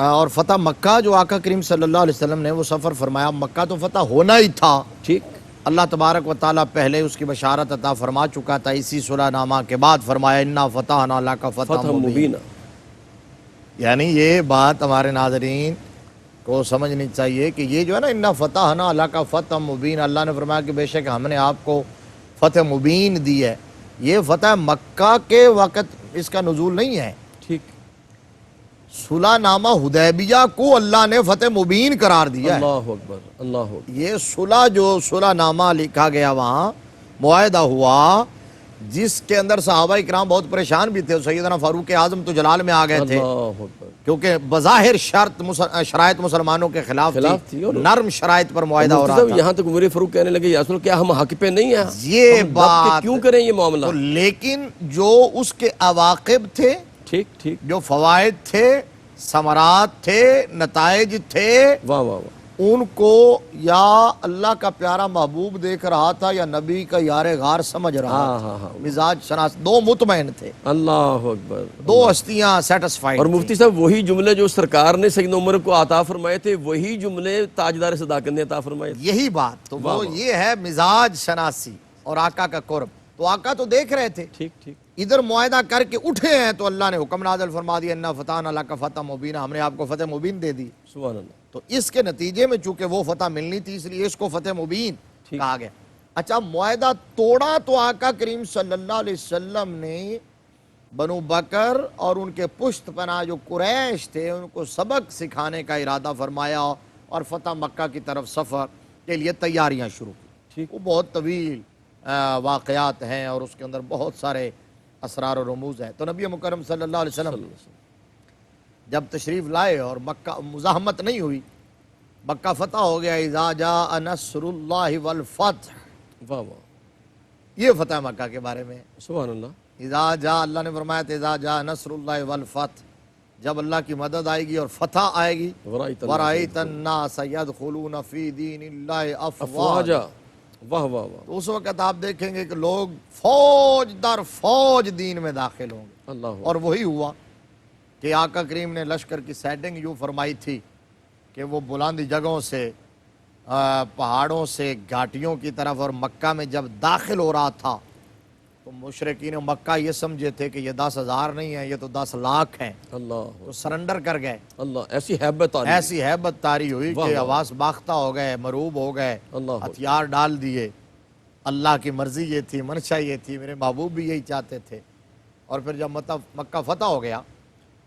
اور فتح مکہ جو آقا کریم صلی اللہ علیہ وسلم نے وہ سفر فرمایا، مکہ تو فتح ہونا ہی تھا، ٹھیک، اللہ تبارک و تعالیٰ پہلے اس کی بشارت عطا فرما چکا تھا، اسی صلح نامہ کے بعد فرمایا انا فتحنا لک فتحا مبینا۔ یعنی یہ بات ہمارے ناظرین کو سمجھنی چاہیے کہ یہ جو ہے نا انا فتحنا لک فتحا مبینا، اللہ نے فرمایا کہ بے شک ہم نے آپ کو فتح مبین دی ہے، یہ فتح مکہ کے وقت اس کا نزول نہیں ہے، ٹھیک، صلح نامہ حدیبیہ کو اللہ نے فتح مبین قرار دیا ہے۔ اللہ اکبر، اللہ اکبر۔ یہ صلح جو صلح نامہ لکھا گیا وہاں معاہدہ ہوا، جس کے اندر صحابہ اکرام بہت پریشان بھی تھے، سیدنا فاروق اعظم تو جلال میں آ گئے تھے اللہ اکبر، کیونکہ بظاہر شرائط مسلمانوں کے خلاف تھی، اور نرم شرائط پر معاہدہ ہو رہا تھا۔ یہاں تک عمر فاروق کہنے لگے یا رسول کیا ہم حق پہ نہیں ہیں، یہ ہم دب کے بات کیوں کریں یہ معاملہ؟ تو لیکن جو اس کے عواقب تھے، ٹھیک ٹھیک، جو فوائد تھے، ثمرات تھے، نتائج تھے، واہ واہ واہ، ان کو یا اللہ کا پیارا محبوب دیکھ رہا تھا یا نبی کا یار غار سمجھ رہا تھا۔ مزاج شناس دو مطمئن تھے، اللہ اکبر، دو ہستیاں سیٹسفائیڈ۔ اور مفتی صاحب وہی جملے جو سرکار نے سیدنا عمر کو عطا فرمائے تھے وہی جملے تاجدار صداقت نے عطا فرمائے تھے۔ یہی بات تو وہ یہ ہے مزاج شناسی اور آقا کا قرب۔ تو آقا تو دیکھ رہے تھے، ٹھیک ٹھیک، ادھر معاہدہ کر کے اٹھے ہیں تو اللہ نے حکم نازل فرما دیا انا فتحنا لک فتحا مبینا، ہم نے آپ کو فتح مبین دے دی۔ سبحان اللہ۔ تو اس کے نتیجے میں چونکہ وہ فتح ملنی تھی اس لیے اس کو فتح مبین کہا گیا۔ اچھا، معاہدہ توڑا تو آقا کریم صلی اللہ علیہ وسلم نے بنو بکر اور ان کے پشت پناہ جو قریش تھے ان کو سبق سکھانے کا ارادہ فرمایا اور فتح مکہ کی طرف سفر کے لیے تیاریاں شروع کی۔ وہ بہت طویل واقعات ہیں اور اس کے اندر بہت سارے اسرار و رموز ہیں۔ تو نبی مکرم صلی اللہ علیہ وسلم جب تشریف لائے اور مکہ مزاحمت نہیں ہوئی، مکہ فتح ہو گیا، اذا جاء نصر اللہ والفتح، واہ واہ، یہ فتح مکہ کے بارے میں۔ سبحان اللہ، اذا جاء، اللہ نے فرمایا تھا اذا جاء نصر اللہ والفتح، جب اللہ کی مدد آئے گی اور فتح آئے گی، ورأیت الناس یدخلون فی دین اللہ افواجا، واہ واہ واہ، تو اس وقت آپ دیکھیں گے کہ لوگ فوج در فوج دین میں داخل ہوں گے۔ اللہ، اور وہی ہوا کہ آقا کریم نے لشکر کی سیٹنگ یوں فرمائی تھی کہ وہ بلندی جگہوں سے، پہاڑوں سے، گھاٹیوں کی طرف، اور مکہ میں جب داخل ہو رہا تھا تو مشرکین مکہ یہ سمجھے تھے کہ یہ 10,000 نہیں ہیں، یہ تو 10 لاکھ ہیں، اللہ، تو سرنڈر کر گئے۔ اللہ، ایسی حیبت آ رہی، ایسی حیبت طاری ہوئی کہ حواس باختہ ہو گئے، مروب ہو گئے، ہتھیار ڈال دیے۔ اللہ کی مرضی یہ تھی، منشا یہ تھی، میرے محبوب بھی یہی چاہتے تھے۔ اور پھر جب مکہ فتح ہو گیا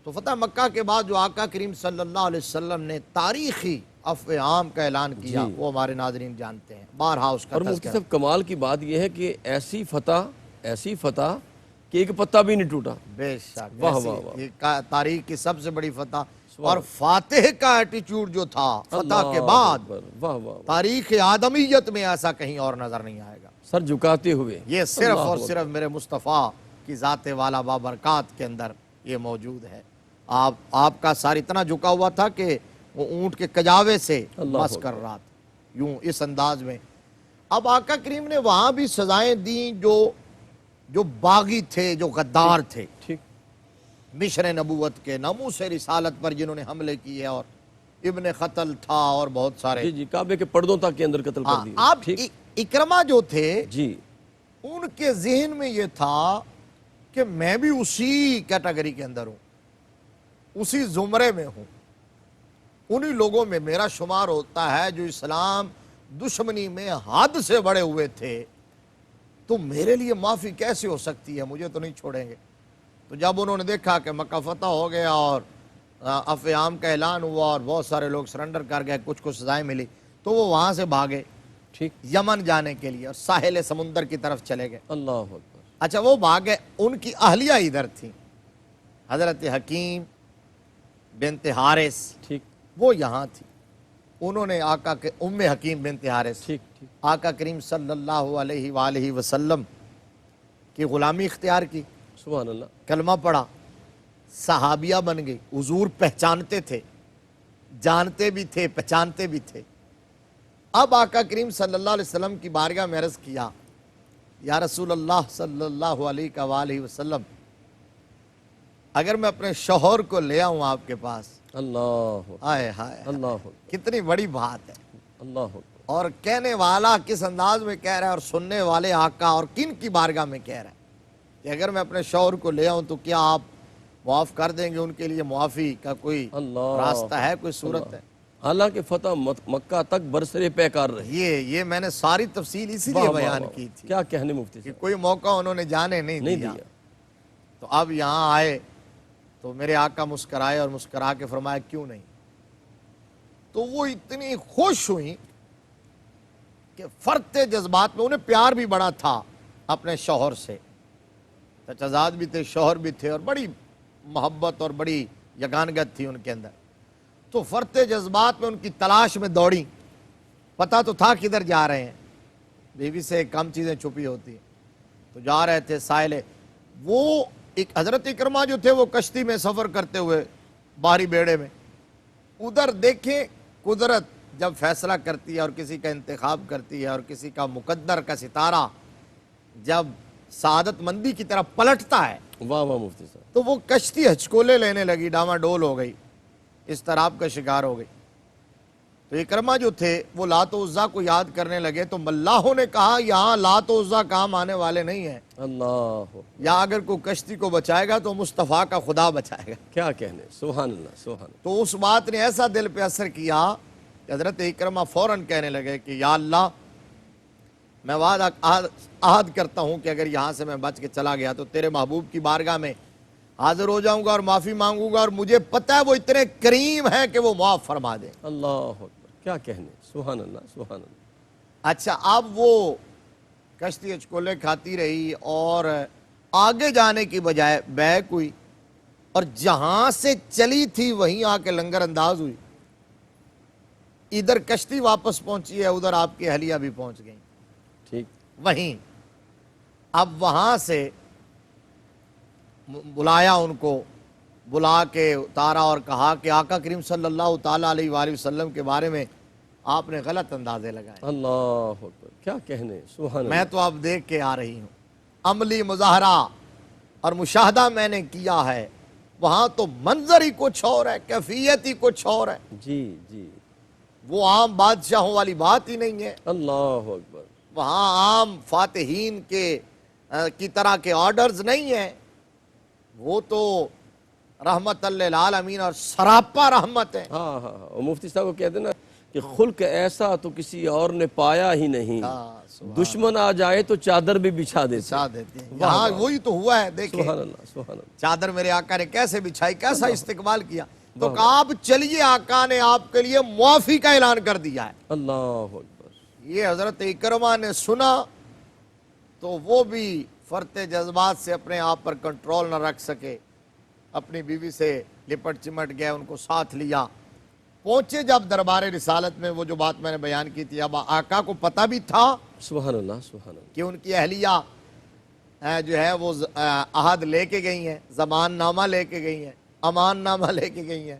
تو فتح مکہ کے بعد جو آقا کریم صلی اللہ علیہ وسلم نے تاریخی عفو عام کا اعلان کیا وہ ہمارے ناظرین جانتے ہیں، بارہا اس کا اور مفتی صاحب کمال کی بات یہ ہے کہ ایسی فتح کہ ایک پتہ بھی نہیں ٹوٹا۔ بے شک، واہ واہ واہ، تاریخ کی سب سے بڑی فتح، اور فاتح کا ایٹیچیوڈ جو تھا فتح کے بعد واہ واہ، تاریخ آدمیت میں ایسا کہیں اور نظر نہیں آئے گا۔ سر جھکاتے ہوئے، یہ صرف اور صرف میرے مصطفیٰ کی ذات والا بابرکات کے اندر یہ موجود ہے۔ آپ کا سر اتنا جھکا ہوا تھا کہ وہ اونٹ کے کجاوے سے مس کر رہا تھا، یوں اس انداز میں۔ اب آقا کریم نے وہاں بھی سزائیں دیں جو باغی تھے، جو غدار تھے۔ ٹھیک، مشن نبوت کے، ناموس رسالت پر جنہوں نے حملے کیے، اور ابن قتل تھا اور بہت سارے. جی جی، کعبے کے پردوں تک کے اندر قتل کر دیا. آپ اکرمہ جو تھے جی ان کے ذہن میں یہ تھا کہ میں بھی اسی کیٹیگری کے اندر ہوں، اسی زمرے میں ہوں، انہی لوگوں میں میرا شمار ہوتا ہے جو اسلام دشمنی میں حد سے بڑے ہوئے تھے، تو میرے لیے معافی کیسے ہو سکتی ہے، مجھے تو نہیں چھوڑیں گے. تو جب انہوں نے دیکھا کہ مکہ فتح ہو گیا اور عفو عام کا اعلان ہوا اور بہت سارے لوگ سرنڈر کر گئے، کچھ کو سزائیں ملی، تو وہ وہاں سے بھاگے ٹھیک. یمن جانے کے لیے اور ساحل سمندر کی طرف چلے گئے. اللہ اکبر. اچھا وہ بھاگے، ان کی اہلیہ ادھر تھی، حضرت حکیم بنت حارث ٹھیک وہ یہاں تھی. انہوں نے آقا کے ام حکیم بنت حارث ٹھیک ٹھیک. آقا کریم صلی اللہ علیہ وآلہ وسلم کی غلامی اختیار کی، سبحان اللہ. کلمہ پڑھا، صحابیہ بن گئی. حضور پہچانتے تھے، جانتے بھی تھے، پہچانتے بھی تھے. اب آقا کریم صلی اللہ علیہ وسلم کی بارگاہ میں عرض کیا، یا رسول اللہ صلی اللہ علیہ وآلہ وسلم، اگر میں اپنے شوہر کو لے آؤں آپ کے پاس. اللہ آئے ہائے، اللہ اکبر. کتنی بڑی بات ہے. اللہ اکبر. اور کہنے والا کس انداز میں کہہ رہا ہے، اور سننے والے آقا اور کن کی بارگاہ میں کہہ رہا ہے کہ اگر میں اپنے شوہر کو لے آؤں تو کیا آپ معاف کر دیں گے؟ ان کے لیے معافی کا کوئی اللہ راستہ ہے، کوئی صورت ہے؟ حالانکہ فتح مکہ تک برسرے پیکار رہی. یہ میں نے ساری تفصیل اسی واہ لیے واہ بیان واہ. کی تھی کیا کہنے مفتی کہ صاحب. کوئی موقع انہوں نے جانے نہیں دیا. تو اب یہاں آئے تو میرے آقا مسکرائے اور مسکرا کے فرمایا کیوں نہیں. تو وہ اتنی خوش ہوئی کہ فرتے جذبات میں، انہیں پیار بھی بڑا تھا اپنے شوہر سے، چچازاد بھی تھے، شوہر بھی تھے، اور بڑی محبت اور بڑی یگانگت تھی ان کے اندر. تو فرتے جذبات میں ان کی تلاش میں دوڑی. پتہ تو تھا کدھر جا رہے ہیں، بیوی سے کم چیزیں چھپی ہوتی ہیں. تو جا رہے تھے ساحل. وہ ایک حضرت اکرمہ جو تھے وہ کشتی میں سفر کرتے ہوئے باہری بیڑے میں، ادھر دیکھیں قدرت جب فیصلہ کرتی ہے اور کسی کا انتخاب کرتی ہے اور کسی کا مقدر کا ستارہ جب سعادت مندی کی طرف پلٹتا ہے، واہ واہ مفتی صاحب. تو وہ کشتی ہچکولے لینے لگی، ڈاما ڈول ہو گئی، اضطراب کا شکار ہو گئی. تو اکرمہ جو تھے وہ لات و عزا کو یاد کرنے لگے. تو ملاحوں نے کہا یہاں لات و عزا کام آنے والے نہیں ہیں، اللہ یا اگر کوئی کشتی کو بچائے گا تو مصطفیٰ کا خدا بچائے گا. کیا کہنے. سبحان اللہ سبحان اللہ. تو اس بات نے ایسا دل پہ اثر کیا کہ حضرت اکرمہ فوراً کہنے لگے کہ یا اللہ، میں وعدہ عہد کرتا ہوں کہ اگر یہاں سے میں بچ کے چلا گیا تو تیرے محبوب کی بارگاہ میں حاضر ہو جاؤں گا اور معافی مانگوں گا، اور مجھے پتہ ہے وہ اتنے کریم ہیں کہ وہ معاف فرما دیں. اللہ اکبر. کیا کہنے. سبحان اللہ سبحان اللہ. اچھا اب وہ کشتی اچکولے کھاتی رہی اور آگے جانے کی بجائے بیک ہوئی، اور جہاں سے چلی تھی وہیں آ کے لنگر انداز ہوئی. ادھر کشتی واپس پہنچی ہے، ادھر آپ کی اہلیہ بھی پہنچ گئی ٹھیک. وہیں. اب وہاں سے بلایا، ان کو بلا کے اتارا اور کہا کہ آقا کریم صلی اللہ تعالیٰ علیہ وآلہ وسلم کے بارے میں آپ نے غلط اندازے لگائے. اللہ اکبر. کیا کہنے. سبحان اللہ. میں تو اب دیکھ کے آ رہی ہوں، عملی مظاہرہ اور مشاہدہ میں نے کیا ہے، وہاں تو منظر ہی کچھ اور ہے، کیفیت ہی کچھ اور ہے. جی جی. وہ عام بادشاہوں والی بات ہی نہیں ہے. اللہ اکبر. وہاں عام فاتحین کی طرح کے آرڈرز نہیں ہیں. وہ تو رحمت للعالمین اور سراپا رحمت ہے. ہاں ہاں ہاں. مفتی صاحب کو کہتے ہیں نا کہ خلق ایسا تو کسی اور نے پایا ہی نہیں، دشمن آ جائے تو چادر بھی بچھا دیتے. یہاں وہی تو ہوا ہے. دیکھیں سبحان اللہ سبحان اللہ. چادر میرے آقا نے کیسے بچھائی، کیسا استقبال کیا. تو کہا آپ چلیے، آقا نے آپ کے لیے معافی کا اعلان کر دیا ہے. اللہ اکبر. یہ حضرت اکرمہ نے سنا تو وہ بھی فرتے جذبات سے اپنے آپ پر کنٹرول نہ رکھ سکے، اپنی بیوی سے لپٹ چمٹ گئے، ان کو ساتھ لیا. پہنچے جب دربار رسالت میں، وہ جو بات میں نے بیان کی تھی، اب آقا کو پتہ بھی تھا سبحان اللہ سبحان اللہ. کہ ان کی اہلیہ جو ہے وہ عہد لے کے گئی ہیں، زمان نامہ لے کے گئی ہیں، امان نامہ لے کے گئی ہیں،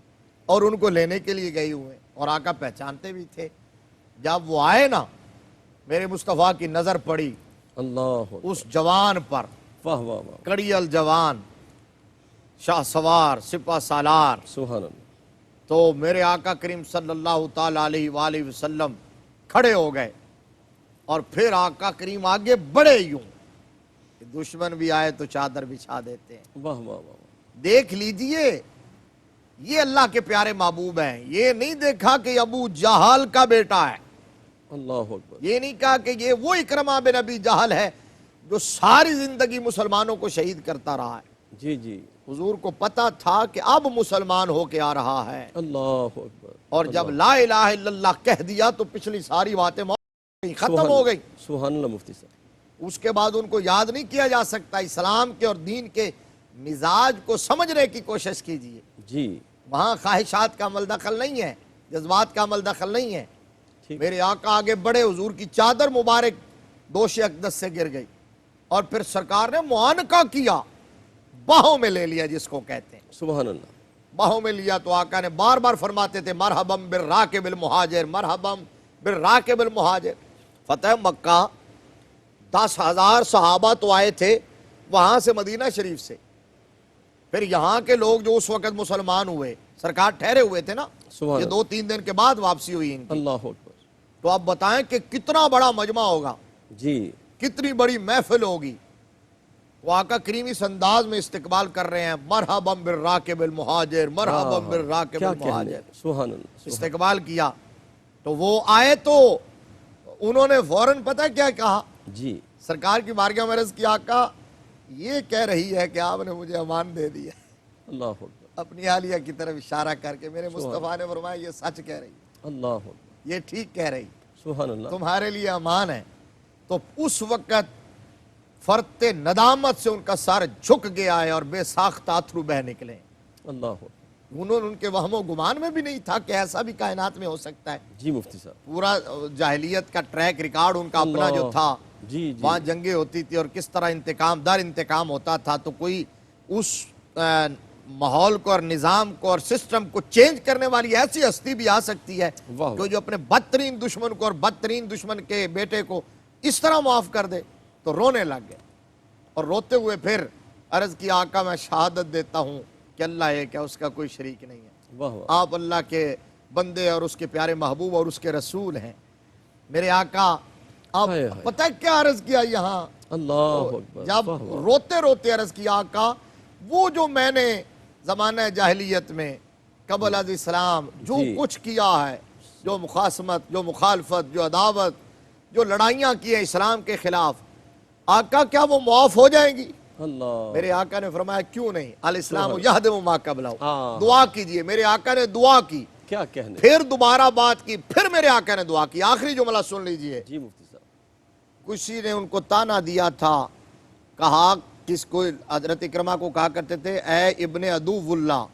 اور ان کو لینے کے لیے گئی ہوئے ہیں. اور آقا پہچانتے بھی تھے. جب وہ آئے نا، میرے مصطفیٰ کی نظر پڑی اللہ اکبر. اس جوان پر، واہ واہ واہ. کڑی الجوان، شاہ سوار سپہ سالار. سبحان اللہ. تو میرے آقا کریم صلی اللہ تعالیٰ علیہ وآلہ وسلم کھڑے ہو گئے اور پھر آقا کریم آگے بڑھے یوں کہ دشمن بھی آئے تو چادر بچھا دیتے ہیں. واہ واہ واہ. دیکھ لیجئے یہ اللہ کے پیارے محبوب ہیں. یہ نہیں دیکھا کہ ابو جہل کا بیٹا ہے, اللہ اکبر. یہ نہیں کہا کہ یہ وہ اکرمہ بن ابی جہل ہے جو ساری زندگی مسلمانوں کو شہید کرتا رہا ہے. جی جی. حضور کو پتا تھا کہ اب مسلمان ہو کے آ رہا ہے, اللہ اکبر. اور جب لا الہ الا اللہ کہہ دیا تو پچھلی ساری باتیں ختم ہو گئی. سبحان اللہ مفتی صاحب. اس کے بعد ان کو یاد نہیں کیا جا سکتا. اسلام کے اور دین کے مزاج کو سمجھنے کی کوشش کیجئے. جی. وہاں خواہشات کا عمل دخل نہیں ہے, جذبات کا عمل دخل نہیں ہے. ٹھیک. میرے آقا آگے بڑے, حضور کی چادر مبارک دوش اقدس سے گر گئی اور پھر سرکار نے معانقہ کیا, باہوں میں لے لیا جس کو کہتے ہیں. سبحان اللہ. باہوں میں لیا تو آقا نے بار بار فرماتے تھے مرحبم بالراکب المہاجر, مرحبم بالراکب المہاجر. فتح مکہ 10,000 صحابہ تو آئے تھے وہاں سے مدینہ شریف سے, پھر یہاں کے لوگ جو اس وقت مسلمان ہوئے, سرکار ٹھہرے ہوئے تھے نا, سبحان یہ 2-3 دن کے بعد واپسی ہوئی ان کی. اللہ اکبر. تو آپ بتائیں کہ کتنا بڑا مجمع ہوگا, جی. کتنی بڑی محفل ہوگی. وہ آقا کریم اس انداز میں استقبال کر رہے ہیں, مرحبم بالراکب المہاجر, مرحبم بالراکب کیا کہنے. المہاجر. سبحان اللہ. استقبال کیا تو وہ آئے تو انہوں نے فوراً پتہ کیا کہا, جی. سرکار کی بارگاہ میں عرض کی آقا یہ کہہ رہی ہے کہ آپ نے مجھے امان دے دیا. اللہ اکبر. اپنی حالیہ کی طرف اشارہ کر کے میرے مصطفیٰ نے فرمایا یہ سچ کہہ رہی, اللہ اکبر. یہ ٹھیک کہہ رہی, سبحان اللہ. تمہارے لیے امان ہے. تو اس وقت فرط ندامت سے ان کا سر جھک گیا ہے اور بے ساختہ اتھرو بہ نکلے. اللہ اکبر. انہوں نے ان کے وہم و گمان میں بھی نہیں تھا کہ ایسا بھی کائنات میں ہو سکتا ہے. جی مفتی صاحب. پورا جاہلیت کا ٹریک ریکارڈ ان کا اپنا جو تھا, جی جی. وہاں جنگیں ہوتی تھی اور کس طرح انتقام در انتقام ہوتا تھا. تو کوئی اس ماحول کو اور نظام کو اور سسٹم کو چینج کرنے والی ایسی ہستی بھی آ سکتی ہے واہ. کہ جو اپنے بدترین دشمن کو اور بدترین دشمن کے بیٹے کو اس طرح معاف کر دے. تو رونے لگ گئے اور روتے ہوئے پھر عرض کی آقا میں شہادت دیتا ہوں کہ اللہ ایک ہے, اس کا کوئی شریک نہیں ہے. واہ واہ. آپ اللہ کے بندے اور اس کے پیارے محبوب اور اس کے رسول ہیں. میرے آقا آپ ہائے ہائے. پتہ کیا عرض کیا یہاں, اللہ اکبر. جب واہ واہ. روتے روتے عرض کیا آقا وہ جو میں نے زمانہ جاہلیت میں قبل از اسلام جو جی. کچھ کیا ہے, جو مخاصمت, جو مخالفت, جو عداوت, جو لڑائیاں کی ہیں اسلام کے خلاف, آقا کیا وہ معاف ہو جائیں گی؟ اللہ. میرے آقا نے فرمایا کیوں نہیں, الاسلام یہدم ما قبلہ, ہاں. دعا کیجئے. میرے آقا نے دعا کی, کیا کہنے. پھر دوبارہ بات کی, پھر میرے آقا نے دعا کی. آخری جملہ سن لیجئے. جی مفتی صاحب. کسی نے ان کو تانا دیا تھا, کہا کس کو, حضرت اکرمہ کو کہا کرتے تھے اے ابن عدو اللہ,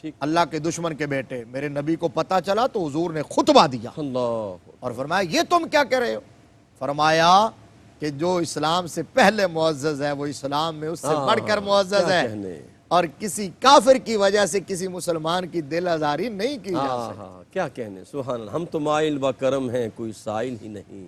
ٹھیک. اللہ کے دشمن کے بیٹے. میرے نبی کو پتا چلا تو حضور نے خطبہ دیا اللہ. اور فرمایا یہ تم کیا کہہ رہے ہو؟ فرمایا کہ جو اسلام سے پہلے معزز ہے وہ اسلام میں اس سے بڑھ کر معزز کیا ہے, کہنے. اور کسی کافر کی وجہ سے کسی مسلمان کی دل آزاری نہیں کی جا ہاں سکتی. ہاں. کیا کہنے. سبحان اللہ. ہم تو مائل و کرم ہیں کوئی سائل ہی نہیں,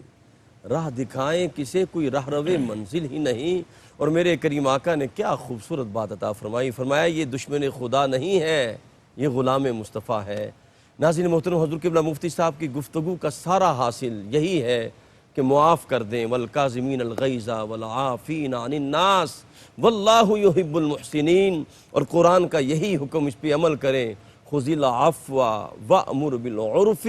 راہ دکھائیں کسے کوئی راہ روے منزل ہی نہیں. اور میرے کریم آقا نے کیا خوبصورت بات عطا فرمائی. فرمایا یہ دشمن خدا نہیں ہے, یہ غلام مصطفیٰ ہے. ناظرین محترم, حضور قبلہ مفتی صاحب کی گفتگو کا سارا حاصل یہی ہے کہ معاف کر دیں. والکاظمین الغیظ والعافین عن الناس واللہ یحب المحسنین. اور قرآن کا یہی حکم, اس پہ عمل کریں. خذ العفو وامر بالعرف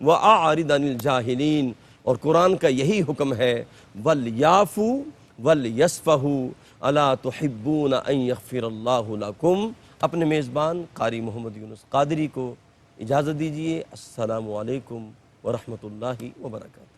واعرض عن الجاہلین. اور قرآن کا یہی حکم ہے ولیعفوا ولیصفحوا الا تحبون ان یغفر اللہ لکم. اپنے میزبان قاری محمد یونس قادری کو اجازت دیجیے. السلام علیکم ورحمۃ اللہ وبرکاتہ.